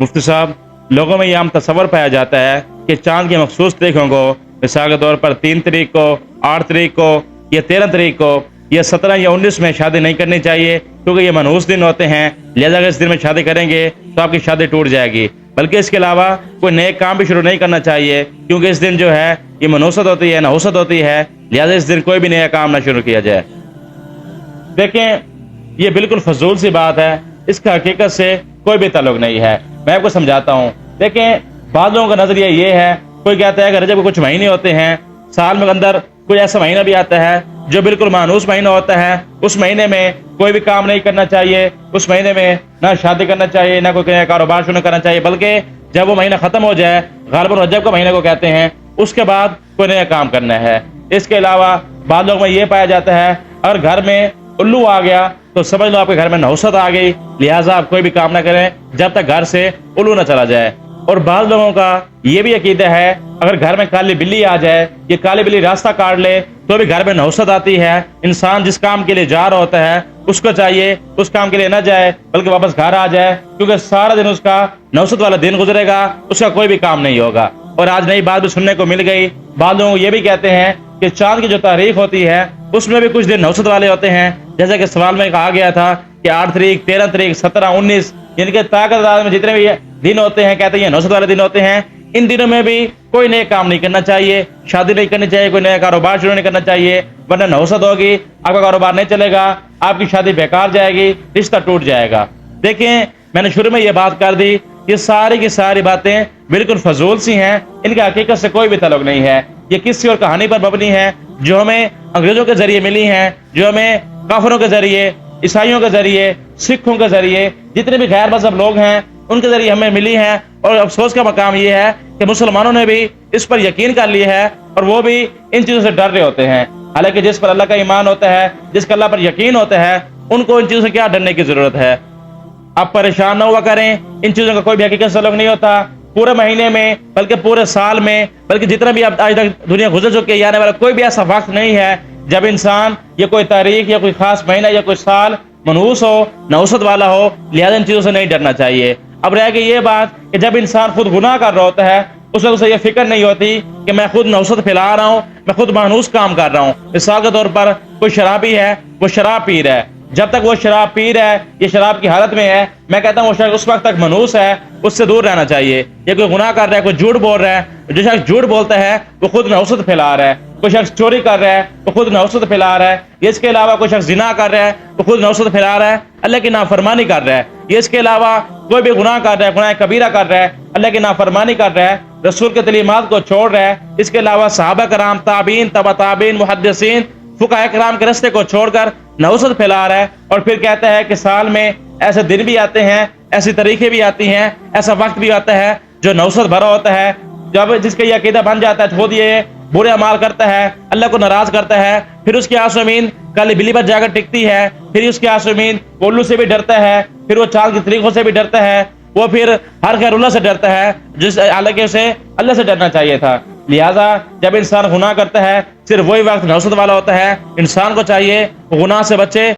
मुफ्ती साहब, लोगों में यह आम तस्वर पाया जाता है कि चांद की मखसूस तारीखों को, मिसाल के तौर पर 3 तारीख को, 8 तारीख को या 13 तारीख को या 17 या 19 में शादी नहीं करनी चाहिए, क्योंकि ये मनहूस दिन होते हैं। लिहाजा अगर इस दिन में शादी करेंगे तो आपकी शादी टूट जाएगी। बल्कि इसके अलावा कोई नए काम भी शुरू नहीं करना चाहिए, क्योंकि इस दिन जो है ये मनहूसत होती है, नहुसत होती है। लिहाजा इस दिन कोई भी नया काम ना शुरू किया जाए। देखें, ये बिल्कुल फजूल सी बात है, इसका हकीकत से कोई भी ताल्लुक नहीं है। मैं आपको समझाता हूँ। देखें, बाद लोगों का नजरिया ये है, कोई कहता है कि रजब के कुछ महीने होते हैं, साल में अंदर कोई ऐसा महीना भी आता है जो बिल्कुल मानूस महीना होता है। उस महीने में कोई भी काम नहीं करना चाहिए, उस महीने में ना शादी करना चाहिए, ना कोई नया कारोबार शुरू करना चाहिए, बल्कि जब वो महीना खत्म हो जाए, गालिबन रजब का महीने को कहते हैं, उसके बाद कोई नया काम करना है। इसके अलावा बाद लोगों में ये पाया जाता है, अगर घर में उल्लू आ गया तो समझ लो आपके घर में नहुसत आ गई, लिहाजा आप कोई भी काम ना करें जब तक घर से उल्लू ना चला जाए। और बाद लोगों का ये भी अकीदा है, अगर घर में काली बिल्ली आ जाए, ये काली बिल्ली रास्ता काट ले तो भी घर में नहुसत आती है। इंसान जिस काम के लिए जा रहा होता है उसको चाहिए उस काम के लिए ना जाए, बल्कि वापस घर आ जाए, क्योंकि सारा दिन उसका नहुसत वाला दिन गुजरेगा, उसका कोई भी काम नहीं होगा। और आज नई बात भी सुनने को मिल गई, बाद लोग ये भी कहते हैं कि चांद की जो तारीख होती है उसमें भी कुछ दिन नहुसत वाले होते हैं। जैसे कि सवाल में कहा गया था कि 8 तारीख, 13 तारीख, 17, 19 इनके ताकत में जितने भी दिन होते हैं, कहते हैं नहुसत वाले दिन होते हैं। इन दिनों में भी कोई नए काम नहीं करना चाहिए, शादी नहीं करनी चाहिए, कोई नया कारोबार शुरू नहीं करना चाहिए, वरना नहुसत होगी, आपका कारोबार नहीं चलेगा, आपकी शादी बेकार जाएगी, रिश्ता टूट जाएगा। देखें, मैंने शुरू में ये बात कर दी, ये सारी की सारी बातें बिल्कुल फजूल सी हैं, इनका हकीकत से कोई भी ताल्लुक नहीं है। ये किसी और कहानी पर मबनी है जो हमें अंग्रेजों के जरिए मिली हैं, जो हमें काफिरों के जरिए, ईसाइयों के जरिए, सिखों के जरिए, जितने भी गैर मजहब लोग हैं उनके जरिए हमें मिली हैं। और अफसोस का मकाम ये है कि मुसलमानों ने भी इस पर यकीन कर लिया है और वो भी इन चीजों से डर रहे होते हैं। हालांकि जिस पर अल्लाह का ईमान होता है, जिसका अल्लाह पर यकीन होता है, उनको इन चीजों से क्या डरने की जरूरत है। आप परेशान न हुआ करें, इन चीजों का कोई भी हकीकत से लोग नहीं होता। पूरे महीने में, बल्कि पूरे साल में, बल्कि जितना भी अब आज तक दुनिया गुजर चुकी है, आने वाला कोई भी ऐसा वक्त नहीं है जब इंसान या कोई तारीख या कोई खास महीना या कोई साल मनहूस हो, नहुसत वाला हो। लिहाजा इन चीजों से नहीं डरना चाहिए। अब रह गई ये बात कि जब इंसान खुद गुनाह कर रहा होता है उसे ये फिक्र नहीं होती कि मैं खुद नहुसत फैला रहा हूँ, मैं खुद मनहूस काम कर रहा हूँ। मिसाल के तौर पर कोई शराबी है, वो शराब पी रहा है, जब तक वो शराब पी रहा है, ये शराब की हालत में है, मैं कहता हूँ वो शख्स उस वक्त तक मनहूस है, उससे दूर रहना चाहिए। ये कोई गुनाह कर रहा है, कोई झूठ बोल रहा है, जो शख्स झूठ बोलता है वो खुद नहुसत फैला रहा है। कोई शख्स चोरी कर रहा है वो खुद नहुसत फैला रहा है। इसके अलावा कोई शख्स जिना कर रहा है वो खुद नहुसत फैला रहा है, अल्लाह की नाफरमानी कर रहा है। इसके अलावा कोई भी गुनाह कर रहा है, गुनाह कबीरा कर रहा है, अल्लाह की नाफरमानी कर रहा है, रसूल के तलीमात को छोड़ रहा है। इसके अलावा सहाबा कराम, ताबीन, तबा ताबीन, मुहद्दिसीन, फुकाहा कराम के रास्ते को छोड़कर नहुसत फैला रहा है। और फिर कहता है कि साल में ऐसे दिन भी आते हैं, ऐसी तरीके भी आती हैं, ऐसा वक्त भी आता है जो नहुसत भरा होता है। जब जिसका ये अकीदा बन जाता है खुद ये बुरे अमाल करता है, अल्लाह को नाराज करता है, फिर उसकी आसमीन काली बिल्ली पर जाकर टिकती है, फिर उसकी आसमीन उल्लू से भी डरता है, फिर वो चाल की तरीकों से भी डरता है, वो फिर हर खैरुल्लाह से डरता है, जिस हालांकि उसे अल्लाह से डरना चाहिए था। लिहाजा जब इंसान गुनाह करता है सिर्फ वही वक्त नहुसत वाला होता है। इंसान को चाहिए गुनाह से बचे।